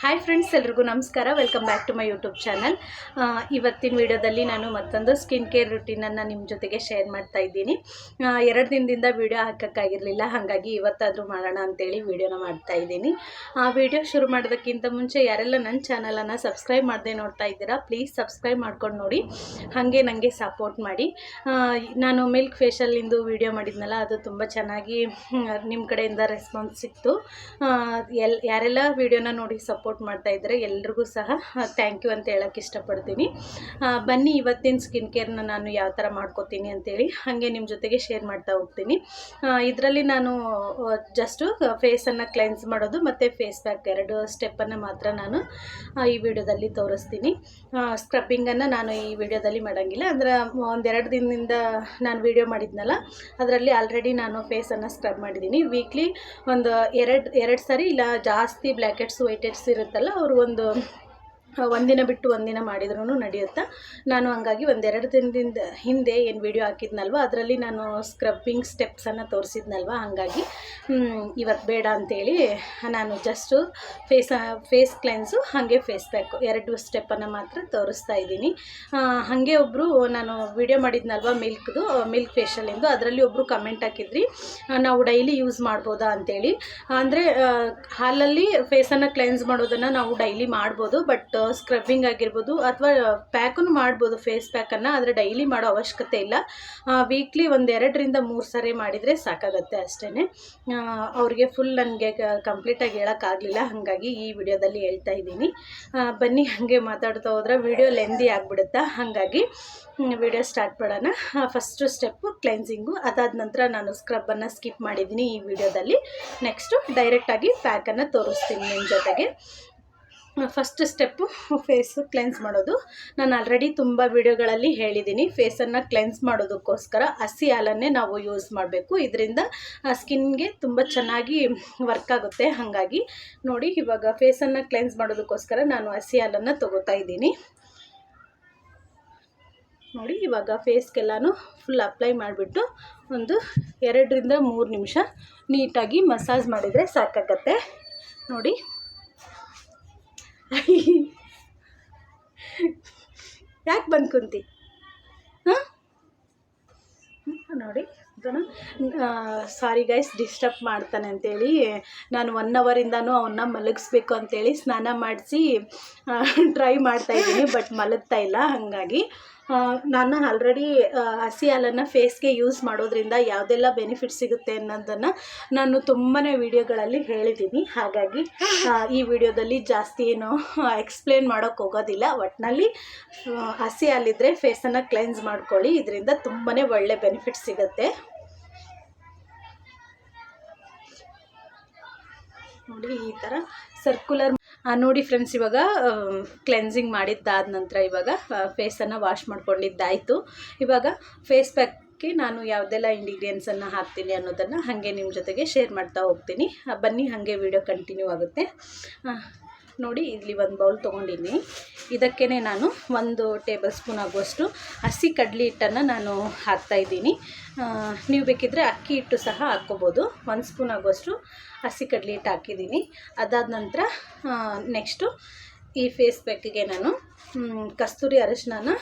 Hi friends, ಎಲ್ರಿಗೂ ನಮಸ್ಕಾರ. Welcome back to my YouTube channel. ಇವತ್ತಿನ ವಿಡಿಯೋದಲ್ಲಿ ನಾನು ಮತ್ತೊಂದು ಸ್ಕಿನ್ ಕೇರ್ ರುಟೀನನ್ನು ನಿಮ್ಮ ಜೊತೆಗೆ ಶೇರ್ ಮಾಡ್ತಾ ಇದ್ದೀನಿ. 2 ದಿನದಿಂದ ವಿಡಿಯೋ ಹಾಕೋಕ್ಕಾಗಿರಲಿಲ್ಲ, ಹಾಗಾಗಿ ಇವತ್ತಾದರೂ ಮಾಡೋಣ ಅಂತೇಳಿ ವಿಡಿಯೋನ ಮಾಡ್ತಾ ಇದ್ದೀನಿ. ವಿಡಿಯೋ ಶುರು ಮಾಡೋದಕ್ಕಿಂತ ಮುಂಚೆ ಯಾರೆಲ್ಲ ನನ್ನ ಚಾನಲನ್ನು ಸಬ್ಸ್ಕ್ರೈಬ್ ಮಾಡದೆ ನೋಡ್ತಾ ಇದ್ದೀರಾ, ಪ್ಲೀಸ್ ಸಬ್ಸ್ಕ್ರೈಬ್ ಮಾಡ್ಕೊಂಡು ನೋಡಿ, ಹಾಗೆ ನನಗೆ ಸಪೋರ್ಟ್ ಮಾಡಿ. ನಾನು ಮಿಲ್ಕ್ ಫೇಶಿಯಲಿಂದು ವಿಡಿಯೋ ಮಾಡಿದ್ನಲ್ಲ, ಅದು ತುಂಬ ಚೆನ್ನಾಗಿ ನಿಮ್ಮ ಕಡೆಯಿಂದ ರೆಸ್ಪಾನ್ಸ್ ಸಿಕ್ತು. ಯಾರೆಲ್ಲ ವಿಡಿಯೋನ ನೋಡಿ ಸಪೋರ್ಟ್ ಮಾಡ್ತಾ ಇದ್ದಾರೆ ಎಲ್ರಿಗೂ ಸಹ ಥ್ಯಾಂಕ್ ಯು ಅಂತ ಹೇಳಕ್ಕೆ ಇಷ್ಟಪಡ್ತೀನಿ. ಬನ್ನಿ ಇವತ್ತಿನ ಸ್ಕಿನ್ ಕೇರ್ನ ನಾನು ಯಾವ ಥರ ಮಾಡ್ಕೋತೀನಿ ಅಂತೇಳಿ ಹಾಗೆ ನಿಮ್ಮ ಜೊತೆಗೆ ಶೇರ್ ಮಾಡ್ತಾ ಹೋಗ್ತೀನಿ. ಇದರಲ್ಲಿ ನಾನು ಜಸ್ಟು ಫೇಸನ್ನು ಕ್ಲೆನ್ಸ್ ಮಾಡೋದು ಮತ್ತು ಫೇಸ್ ಪ್ಯಾಕ್ 2 ಸ್ಟೆಪ್ಪನ್ನು ಮಾತ್ರ ನಾನು ಈ ವಿಡಿಯೋದಲ್ಲಿ ತೋರಿಸ್ತೀನಿ. ಸ್ಕ್ರಬ್ಬಿಂಗನ್ನು ನಾನು ಈ ವಿಡಿಯೋದಲ್ಲಿ ಮಾಡೋಂಗಿಲ್ಲ, ಅಂದರೆ 1-2 ದಿನದಿಂದ ನಾನು ವಿಡಿಯೋ ಮಾಡಿದ್ನಲ್ಲ, ಅದರಲ್ಲಿ ಆಲ್ರೆಡಿ ನಾನು ಫೇಸನ್ನು ಸ್ಕ್ರಬ್ ಮಾಡಿದ್ದೀನಿ. ವೀಕ್ಲಿ ಒಂದು ಎರಡು ಸಾರಿ ಇಲ್ಲ ಜಾಸ್ತಿ ಬ್ಲ್ಯಾಕ್ ಹೆಡ್ಸ್ ವೈಟ್ ಹೆಡ್ಸ್ ಇರುತ್ತಲ್ಲ, ಅವರು ಒಂದಿನ ಬಿಟ್ಟು ಒಂದಿನ ಮಾಡಿದ್ರೂ ನಡೆಯುತ್ತಾ. ನಾನು ಹಂಗಾಗಿ 1-2 ದಿನದಿಂದ ಹಿಂದೆ ಏನು ವಿಡಿಯೋ ಹಾಕಿದ್ನಲ್ವ, ಅದರಲ್ಲಿ ನಾನು ಸ್ಕ್ರಬ್ಬಿಂಗ್ ಸ್ಟೆಪ್ಸನ್ನು ತೋರಿಸಿದ್ನಲ್ವ, ಹಾಗಾಗಿ ಇವತ್ತು ಬೇಡ ಅಂಥೇಳಿ ನಾನು ಜಸ್ಟು ಫೇಸ್ ಕ್ಲೆನ್ಸು ಹಾಗೆ ಫೇಸ್ ಪ್ಯಾಕು 2 ಸ್ಟೆಪ್ಪನ್ನು ಮಾತ್ರ ತೋರಿಸ್ತಾ ಇದ್ದೀನಿ. ಹಾಗೆ ಒಬ್ಬರು ನಾನು ವಿಡಿಯೋ ಮಾಡಿದ್ನಲ್ವ ಮಿಲ್ಕ್ ಫೇಶಿಯಲಿಂದು, ಅದರಲ್ಲಿ ಒಬ್ಬರು ಕಮೆಂಟ್ ಹಾಕಿದ್ರಿ, ನಾವು ಡೈಲಿ ಯೂಸ್ ಮಾಡ್ಬೋದಾ ಅಂಥೇಳಿ. ಅಂದರೆ ಹಾಲಲ್ಲಿ ಫೇಸನ್ನು ಕ್ಲೆನ್ಸ್ ಮಾಡೋದನ್ನು ನಾವು ಡೈಲಿ ಮಾಡ್ಬೋದು, ಬಟ್ ಸ್ಕ್ರಬ್ಬಿಂಗ್ ಆಗಿರ್ಬೋದು ಅಥವಾ ಪ್ಯಾಕನ್ನು ಮಾಡ್ಬೋದು ಫೇಸ್ ಪ್ಯಾಕನ್ನು, ಆದರೆ ಡೈಲಿ ಮಾಡೋ ಅವಶ್ಯಕತೆ ಇಲ್ಲ. ವೀಕ್ಲಿ 1-2-3 ಸಾರಿ ಮಾಡಿದರೆ ಸಾಕಾಗತ್ತೆ ಅಷ್ಟೇ. ಅವ್ರಿಗೆ ಫುಲ್ ನನಗೆ ಕಂಪ್ಲೀಟಾಗಿ ಹೇಳೋಕ್ಕಾಗಲಿಲ್ಲ, ಹಾಗಾಗಿ ಈ ವಿಡಿಯೋದಲ್ಲಿ ಹೇಳ್ತಾ ಇದ್ದೀನಿ. ಬನ್ನಿ ಹಾಗೆ ಮಾತಾಡ್ತಾ ಹೋದ್ರೆ ವಿಡಿಯೋ ಲೆಂದಿ ಆಗಿಬಿಡುತ್ತಾ, ಹಾಗಾಗಿ ವಿಡಿಯೋ ಸ್ಟಾರ್ಟ್ ಮಾಡೋಣ. ಫಸ್ಟು ಸ್ಟೆಪ್ಪು ಕ್ಲೆನ್ಸಿಂಗು, ಅದಾದ ನಂತರ ನಾನು ಸ್ಕ್ರಬ್ಬನ್ನು ಸ್ಕಿಪ್ ಮಾಡಿದ್ದೀನಿ ಈ ವಿಡಿಯೋದಲ್ಲಿ. ನೆಕ್ಸ್ಟು ಡೈರೆಕ್ಟಾಗಿ ಪ್ಯಾಕನ್ನು ತೋರಿಸ್ತೀನಿ ನಿಮ್ಮ ಜೊತೆಗೆ. ಫಸ್ಟ್ ಸ್ಟೆಪ್ಪು ಫೇಸು ಕ್ಲೆನ್ಸ್ ಮಾಡೋದು. ನಾನು ಆಲ್ರೆಡಿ ತುಂಬ ವಿಡಿಯೋಗಳಲ್ಲಿ ಹೇಳಿದ್ದೀನಿ, ಫೇಸನ್ನು ಕ್ಲೆನ್ಸ್ ಮಾಡೋದಕ್ಕೋಸ್ಕರ ಹಸಿ ಹಾಲನ್ನೇ ನಾವು ಯೂಸ್ ಮಾಡಬೇಕು. ಇದರಿಂದ ಸ್ಕಿನ್ಗೆ ತುಂಬ ಚೆನ್ನಾಗಿ ವರ್ಕ್ ಆಗುತ್ತೆ. ಹಾಗಾಗಿ ನೋಡಿ, ಇವಾಗ ಫೇಸನ್ನು ಕ್ಲೆನ್ಸ್ ಮಾಡೋದಕ್ಕೋಸ್ಕರ ನಾನು ಹಸಿ ಹಾಲನ್ನು ತೊಗೋತಾ ಇದ್ದೀನಿ. ನೋಡಿ, ಇವಾಗ ಫೇಸ್ಗೆಲ್ಲನೂ ಫುಲ್ ಅಪ್ಲೈ ಮಾಡಿಬಿಟ್ಟು ಒಂದು 2-3 ನಿಮಿಷ ನೀಟಾಗಿ ಮಸಾಜ್ ಮಾಡಿದರೆ ಸಾಕಾಗತ್ತೆ. ನೋಡಿ, ಯಾಕೆ ಬಂದು ಕುಂತಿ? ನೋಡಿ, ಸಾರಿ ಗೈಸ್, ಡಿಸ್ಟರ್ಬ್ ಮಾಡ್ತಾನೆ ಅಂತೇಳಿ ನಾನು 1 ಅವರಿಂದನೂ ಅವನ್ನ ಮಲಗಿಸ್ಬೇಕು ಅಂತೇಳಿ ಸ್ನಾನ ಮಾಡಿಸಿ ಟ್ರೈ ಮಾಡ್ತಾಯಿದ್ದೀನಿ, ಬಟ್ ಮಲಗ್ತಾ ಇಲ್ಲ. ಹಾಗಾಗಿ ನಾನು ಆಲ್ರೆಡಿ ಹಸಿ ಹಾಲನ್ನು ಫೇಸ್ಗೆ ಯೂಸ್ ಮಾಡೋದ್ರಿಂದ ಯಾವುದೆಲ್ಲ ಬೆನಿಫಿಟ್ ಸಿಗುತ್ತೆ ಅನ್ನೋದನ್ನು ನಾನು ತುಂಬಾ ವಿಡಿಯೋಗಳಲ್ಲಿ ಹೇಳಿದ್ದೀನಿ. ಹಾಗಾಗಿ ಈ ವಿಡಿಯೋದಲ್ಲಿ ಜಾಸ್ತಿ ಏನು ಎಕ್ಸ್ಪ್ಲೇನ್ ಮಾಡೋಕ್ಕೆ ಹೋಗೋದಿಲ್ಲ. ಒಟ್ಟಿನಲ್ಲಿ ಹಸಿ ಹಾಲಿದ್ರೆ ಫೇಸನ್ನು ಕ್ಲೆನ್ಸ್ ಮಾಡ್ಕೊಳ್ಳಿ, ಇದರಿಂದ ತುಂಬಾ ಒಳ್ಳೆ ಬೆನಿಫಿಟ್ ಸಿಗುತ್ತೆ. ನೋಡಿ, ಈ ಥರ ಸರ್ಕ್ಯುಲರ್ ನೋಡಿ ಫ್ರೆಂಡ್ಸ್. ಇವಾಗ ಕ್ಲೆನ್ಸಿಂಗ್ ಮಾಡಿದ್ದಾದ ನಂತರ ಇವಾಗ ಫೇಸನ್ನು ವಾಶ್ ಮಾಡ್ಕೊಂಡಿದ್ದಾಯಿತು. ಇವಾಗ ಫೇಸ್ ಪ್ಯಾಕ್ಗೆ ನಾನು ಯಾವುದೆಲ್ಲ ಇಂಗ್ರೀಡಿಯೆಂಟ್ಸನ್ನು ಹಾಕ್ತೀನಿ ಅನ್ನೋದನ್ನು ಹಾಗೆ ನಿಮ್ಮ ಜೊತೆಗೆ ಶೇರ್ ಮಾಡ್ತಾ ಹೋಗ್ತೀನಿ. ಬನ್ನಿ, ಹಾಗೆ ವಿಡಿಯೋ ಕಂಟಿನ್ಯೂ ಆಗುತ್ತೆ. ನೋಡಿ, ಇಲ್ಲಿ ಒಂದು ಬೌಲ್ ತೊಗೊಂಡಿದ್ದೀನಿ. ಇದಕ್ಕೇ ನಾನು 1 ಟೇಬಲ್ ಸ್ಪೂನ್ ಆಗುವಷ್ಟು ಹಸಿ ಕಡಲೆ ಹಿಟ್ಟನ್ನು ನಾನು ಹಾಕ್ತಾಯಿದ್ದೀನಿ. ನೀವು ಬೇಕಿದ್ದರೆ ಅಕ್ಕಿ ಹಿಟ್ಟು ಸಹ ಹಾಕ್ಕೋಬೋದು. 1 ಸ್ಪೂನ್ ಆಗುವಷ್ಟು ಹಸಿ ಕಡಲೆ ಹಿಟ್ಟು ಹಾಕಿದ್ದೀನಿ. ಅದಾದ ನಂತರ ನೆಕ್ಸ್ಟು ಈ ಫೇಸ್ ಪ್ಯಾಕಿಗೆ ನಾನು ಕಸ್ತೂರಿ ಅರಿಶಿನ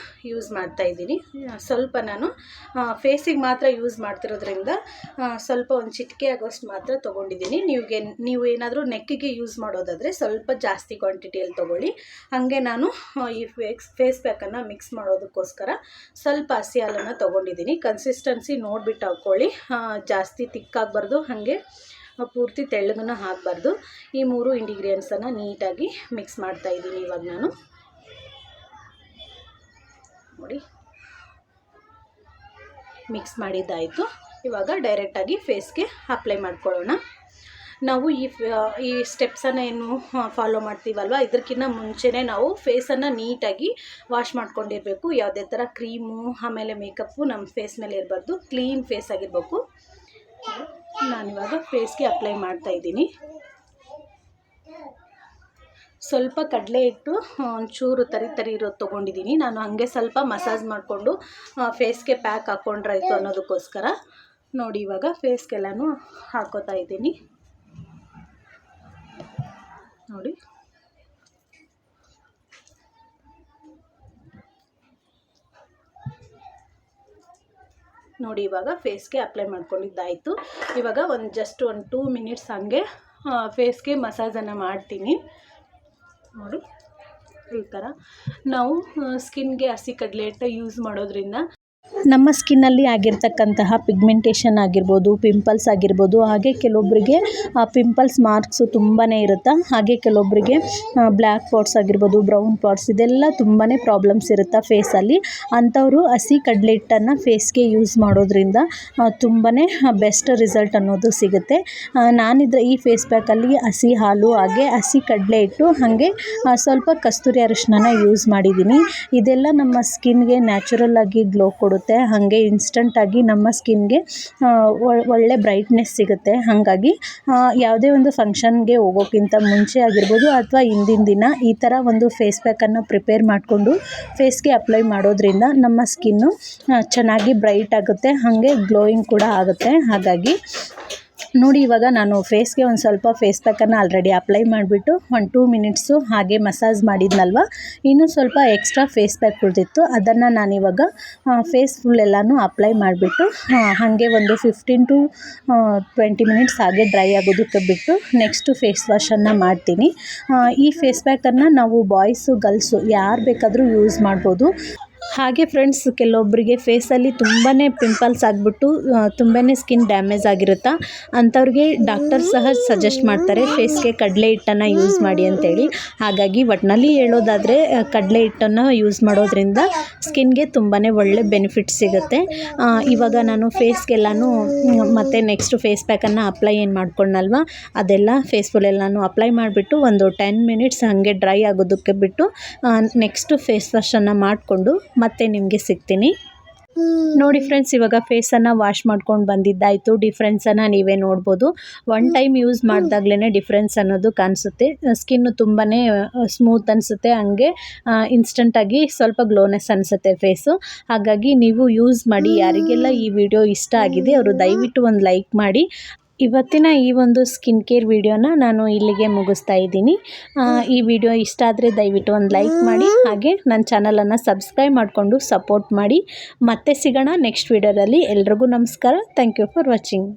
ಯೂಸ್ ಮಾಡ್ತಾಯಿದ್ದೀನಿ. ಸ್ವಲ್ಪ ನಾನು ಫೇಸಿಗೆ ಮಾತ್ರ ಯೂಸ್ ಮಾಡ್ತಿರೋದ್ರಿಂದ ಸ್ವಲ್ಪ ಒಂದು ಚಿಟಿಕೆ ಆಗೋಷ್ಟು ಮಾತ್ರ ತೊಗೊಂಡಿದ್ದೀನಿ. ನೀವು ಏನಾದರೂ ನೆಕ್ಕಿಗೆ ಯೂಸ್ ಮಾಡೋದಾದರೆ ಸ್ವಲ್ಪ ಜಾಸ್ತಿ ಕ್ವಾಂಟಿಟಿಯಲ್ಲಿ ತೊಗೊಳ್ಳಿ. ಹಾಗೆ ನಾನು ಈ ಫೇಸ್ ಪ್ಯಾಕನ್ನು ಮಿಕ್ಸ್ ಮಾಡೋದಕ್ಕೋಸ್ಕರ ಸ್ವಲ್ಪ ಹಸಿ ಹಾಲನ್ನು ತೊಗೊಂಡಿದ್ದೀನಿ. ಕನ್ಸಿಸ್ಟೆನ್ಸಿ ನೋಡಿಬಿಟ್ಟು ಹಾಕ್ಕೊಳ್ಳಿ, ಜಾಸ್ತಿ ತಿಕ್ಕಾಗಬಾರ್ದು, ಹಾಗೆ ಪೂರ್ತಿ ತೆಳ್ಳಗೂ ಹಾಕಬಾರ್ದು. ಈ 3 ಇಂಗ್ರೀಡಿಯೆಂಟ್ಸನ್ನು ನೀಟಾಗಿ ಮಿಕ್ಸ್ ಮಾಡ್ತಾಯಿದ್ದೀನಿ ಇವಾಗ ನಾನು. ನೋಡಿ, ಮಿಕ್ಸ್ ಮಾಡಿದ್ದಾಯಿತು. ಇವಾಗ ಡೈರೆಕ್ಟಾಗಿ ಫೇಸ್ಗೆ ಅಪ್ಲೈ ಮಾಡ್ಕೊಳ್ಳೋಣ. ನಾವು ಈ ಸ್ಟೆಪ್ಸನ್ನು ಏನು ಫಾಲೋ ಮಾಡ್ತೀವಲ್ವ, ಇದಕ್ಕಿಂತ ಮುಂಚೆನೇ ನಾವು ಫೇಸನ್ನು ನೀಟಾಗಿ ವಾಶ್ ಮಾಡ್ಕೊಂಡಿರಬೇಕು. ಯಾವುದೇ ಥರ ಕ್ರೀಮು ಆಮೇಲೆ ಮೇಕಪ್ಪು ನಮ್ಮ ಫೇಸ್ ಮೇಲೆ ಇರಬಾರ್ದು, ಕ್ಲೀನ್ ಫೇಸ್ ಆಗಿರಬೇಕು. ನಾನಿವಾಗ ಫೇಸ್ಗೆ ಅಪ್ಲೈ ಮಾಡ್ತಾಯಿದ್ದೀನಿ. ಸ್ವಲ್ಪ ಕಡಲೆ ಹಿಟ್ಟು ಒಂಚೂರು ತರಿ ಇರೋದು ತೊಗೊಂಡಿದ್ದೀನಿ ನಾನು. ಹಾಗೆ ಸ್ವಲ್ಪ ಮಸಾಜ್ ಮಾಡಿಕೊಂಡು ಫೇಸ್ಗೆ ಪ್ಯಾಕ್ ಹಾಕ್ಕೊಂಡ್ರಾಯ್ತು ಅನ್ನೋದಕ್ಕೋಸ್ಕರ. ನೋಡಿ, ಇವಾಗ ಫೇಸ್ಗೆಲ್ಲನೂ ಹಾಕೋತಾ ಇದ್ದೀನಿ. ನೋಡಿ, ನೋಡಿ ಇವಾಗ ಫೇಸ್ಗೆ ಅಪ್ಲೈ ಮಾಡ್ಕೊಂಡಿದ್ದಾಯಿತು. ಇವಾಗ ಜಸ್ಟ್ 2 ಮಿನಿಟ್ಸ್ ಹಾಗೆ ಫೇಸ್ಗೆ ಮಸಾಜನ್ನು ಮಾಡ್ತೀನಿ. ನೋಡಿ ಈ ಥರ ನಾವು ಸ್ಕಿನ್ಗೆ ಹಸಿ ಕಡಲೆ ಹಿಟ್ಟು ಯೂಸ್ ಮಾಡೋದ್ರಿಂದ ನಮ್ಮ ಸ್ಕಿನ್ನಲ್ಲಿ ಆಗಿರ್ತಕ್ಕಂತಹ ಪಿಗ್ಮೆಂಟೇಷನ್ ಆಗಿರ್ಬೋದು, ಪಿಂಪಲ್ಸ್ ಆಗಿರ್ಬೋದು, ಹಾಗೆ ಕೆಲವೊಬ್ಬರಿಗೆ ಪಿಂಪಲ್ಸ್ ಮಾರ್ಕ್ಸು ತುಂಬಾ ಇರುತ್ತೆ. ಹಾಗೆ ಕೆಲವೊಬ್ಬರಿಗೆ ಬ್ಲ್ಯಾಕ್ ಪಾಟ್ಸ್ ಆಗಿರ್ಬೋದು, ಬ್ರೌನ್ ಪಾಟ್ಸ್ ಇದೆಲ್ಲ ತುಂಬಾ ಪ್ರಾಬ್ಲಮ್ಸ್ ಇರುತ್ತೆ ಫೇಸಲ್ಲಿ. ಅಂಥವರು ಹಸಿ ಕಡಲೆ ಹಿಟ್ಟನ್ನು ಫೇಸ್ಗೆ ಯೂಸ್ ಮಾಡೋದ್ರಿಂದ ತುಂಬಾ ಬೆಸ್ಟ್ ರಿಸಲ್ಟ್ ಅನ್ನೋದು ಸಿಗುತ್ತೆ. ನಾನಿದ್ರೆ ಈ ಫೇಸ್ ಪ್ಯಾಕಲ್ಲಿ ಹಸಿ ಹಾಲು ಹಾಗೆ ಹಸಿ ಕಡಲೆ ಹಿಟ್ಟು ಹಾಗೆ ಸ್ವಲ್ಪ ಕಸ್ತೂರಿ ಅರಿಶಿನ ಯೂಸ್ ಮಾಡಿದ್ದೀನಿ. ಇದೆಲ್ಲ ನಮ್ಮ ಸ್ಕಿನ್ಗೆ ನ್ಯಾಚುರಲ್ ಆಗಿ ಗ್ಲೋ ಕೊಡುತ್ತೆ. ಹಾಗೆ ಇನ್ಸ್ಟಂಟಾಗಿ ನಮ್ಮ ಸ್ಕಿನ್ಗೆ ಒಳ್ಳೆ ಬ್ರೈಟ್ನೆಸ್ ಸಿಗುತ್ತೆ. ಹಾಗಾಗಿ ಯಾವುದೇ ಒಂದು ಫಂಕ್ಷನ್ಗೆ ಹೋಗೋಕ್ಕಿಂತ ಮುಂಚೆ ಆಗಿರ್ಬೋದು ಅಥವಾ ಹಿಂದಿನ ದಿನ ಈ ಥರ ಒಂದು ಫೇಸ್ ಪ್ಯಾಕನ್ನು ಪ್ರಿಪೇರ್ ಮಾಡಿಕೊಂಡು ಫೇಸ್ಗೆ ಅಪ್ಲೈ ಮಾಡೋದ್ರಿಂದ ನಮ್ಮ ಸ್ಕಿನ್ನು ಚೆನ್ನಾಗಿ ಬ್ರೈಟ್ ಆಗುತ್ತೆ, ಹಾಗೆ ಗ್ಲೋಯಿಂಗ್ ಕೂಡ ಆಗುತ್ತೆ. ಹಾಗಾಗಿ ನೋಡಿ ಇವಾಗ ನಾನು ಫೇಸ್ಗೆ ಒಂದು ಸ್ವಲ್ಪ ಫೇಸ್ ಪ್ಯಾಕನ್ನು ಆಲ್ರೆಡಿ ಅಪ್ಲೈ ಮಾಡಿಬಿಟ್ಟು 2 ಮಿನಿಟ್ಸು ಹಾಗೆ ಮಸಾಜ್ ಮಾಡಿದ್ನಲ್ವ, ಇನ್ನೂ ಸ್ವಲ್ಪ ಎಕ್ಸ್ಟ್ರಾ ಫೇಸ್ ಪ್ಯಾಕ್ ಉಳಿದಿತ್ತು. ಅದನ್ನು ನಾನಿವಾಗ ಫೇಸ್ ಫುಲ್ ಎಲ್ಲನೂ ಅಪ್ಲೈ ಮಾಡಿಬಿಟ್ಟು ಹಾಗೆ ಒಂದು 15 to 20 ಮಿನಿಟ್ಸ್ ಹಾಗೆ ಡ್ರೈ ಆಗೋದಕ್ಕೆ ಬಿಟ್ಟು ನೆಕ್ಸ್ಟು ಫೇಸ್ ವಾಶನ್ನು ಮಾಡ್ತೀನಿ. ಈ ಫೇಸ್ ಪ್ಯಾಕನ್ನು ನಾವು ಬಾಯ್ಸು ಗರ್ಲ್ಸು ಯಾರು ಬೇಕಾದರೂ ಯೂಸ್ ಮಾಡ್ಬೋದು. ಹಾಗೆ ಫ್ರೆಂಡ್ಸ್, ಕೆಲವೊಬ್ಬರಿಗೆ ಫೇಸಲ್ಲಿ ತುಂಬಾ ಪಿಂಪಲ್ಸ್ ಆಗಿಬಿಟ್ಟು ತುಂಬಾ ಸ್ಕಿನ್ ಡ್ಯಾಮೇಜ್ ಆಗಿರುತ್ತೆ. ಅಂಥವ್ರಿಗೆ ಡಾಕ್ಟರ್ ಸಹ ಸಜೆಸ್ಟ್ ಮಾಡ್ತಾರೆ ಫೇಸ್ಗೆ ಕಡಲೆ ಹಿಟ್ಟನ್ನು ಯೂಸ್ ಮಾಡಿ ಅಂತೇಳಿ. ಹಾಗಾಗಿ ಒಟ್ಟಿನಲ್ಲಿ ಹೇಳೋದಾದರೆ ಕಡಲೆ ಹಿಟ್ಟನ್ನು ಯೂಸ್ ಮಾಡೋದ್ರಿಂದ ಸ್ಕಿನ್ಗೆ ತುಂಬಾ ಒಳ್ಳೆ ಬೆನಿಫಿಟ್ ಸಿಗುತ್ತೆ. ಇವಾಗ ನಾನು ಫೇಸ್ಗೆಲ್ಲನೂ ಮತ್ತು ನೆಕ್ಸ್ಟ್ ಫೇಸ್ ಪ್ಯಾಕನ್ನು ಅಪ್ಲೈ ಏನು ಮಾಡ್ಕೊಂಡಲ್ವ ಅದೆಲ್ಲ ಫೇಸ್ ಫುಲ್ ಎಲ್ಲನೂ ಅಪ್ಲೈ ಮಾಡಿಬಿಟ್ಟು ಒಂದು 10 ಮಿನಿಟ್ಸ್ ಹಾಗೆ ಡ್ರೈ ಆಗೋದಕ್ಕೆ ಬಿಟ್ಟು ನೆಕ್ಸ್ಟ್ ಫೇಸ್ ವಾಶನ್ನು ಮಾಡಿಕೊಂಡು ಮತ್ತೆ ನಿಮಗೆ ಸಿಗ್ತೀನಿ. ನೋಡಿ ಫ್ರೆಂಡ್ಸ್, ಇವಾಗ ಫೇಸನ್ನು ವಾಶ್ ಮಾಡ್ಕೊಂಡು ಬಂದಿದ್ದಾಯಿತು. ಡಿಫ್ರೆನ್ಸನ್ನು ನೀವೇ ನೋಡ್ಬೋದು. 1 ಟೈಮ್ ಯೂಸ್ ಮಾಡಿದಾಗಲೇ ಡಿಫ್ರೆನ್ಸ್ ಅನ್ನೋದು ಕಾಣಿಸುತ್ತೆ. ಸ್ಕಿನ್ನು ತುಂಬಾ ಸ್ಮೂತ್ ಅನಿಸುತ್ತೆ, ಹಂಗೆ ಇನ್ಸ್ಟಂಟಾಗಿ ಸ್ವಲ್ಪ ಗ್ಲೋನೆಸ್ ಅನಿಸುತ್ತೆ ಫೇಸು. ಹಾಗಾಗಿ ನೀವು ಯೂಸ್ ಮಾಡಿ. ಯಾರಿಗೆಲ್ಲ ಈ ವಿಡಿಯೋ ಇಷ್ಟ ಆಗಿದೆ ಅವರು ದಯವಿಟ್ಟು ಒಂದು ಲೈಕ್ ಮಾಡಿ. ಇವತ್ತಿನ ಈ ಒಂದು ಸ್ಕಿನ್ ಕೇರ್ ವಿಡಿಯೋನ ನಾನು ಇಲ್ಲಿಗೆ ಮುಗಿಸ್ತಾ ಇದ್ದೀನಿ. ಈ ವಿಡಿಯೋ ಇಷ್ಟ ಆದರೆ ದಯವಿಟ್ಟು ಒಂದು ಲೈಕ್ ಮಾಡಿ, ಹಾಗೆ ನನ್ನ ಚಾನಲನ್ನು ಸಬ್ಸ್ಕ್ರೈಬ್ ಮಾಡಿಕೊಂಡು ಸಪೋರ್ಟ್ ಮಾಡಿ. ಮತ್ತೆ ಸಿಗೋಣ ನೆಕ್ಸ್ಟ್ ವಿಡಿಯೋದಲ್ಲಿ. ಎಲ್ರಿಗೂ ನಮಸ್ಕಾರ. Thank you for watching.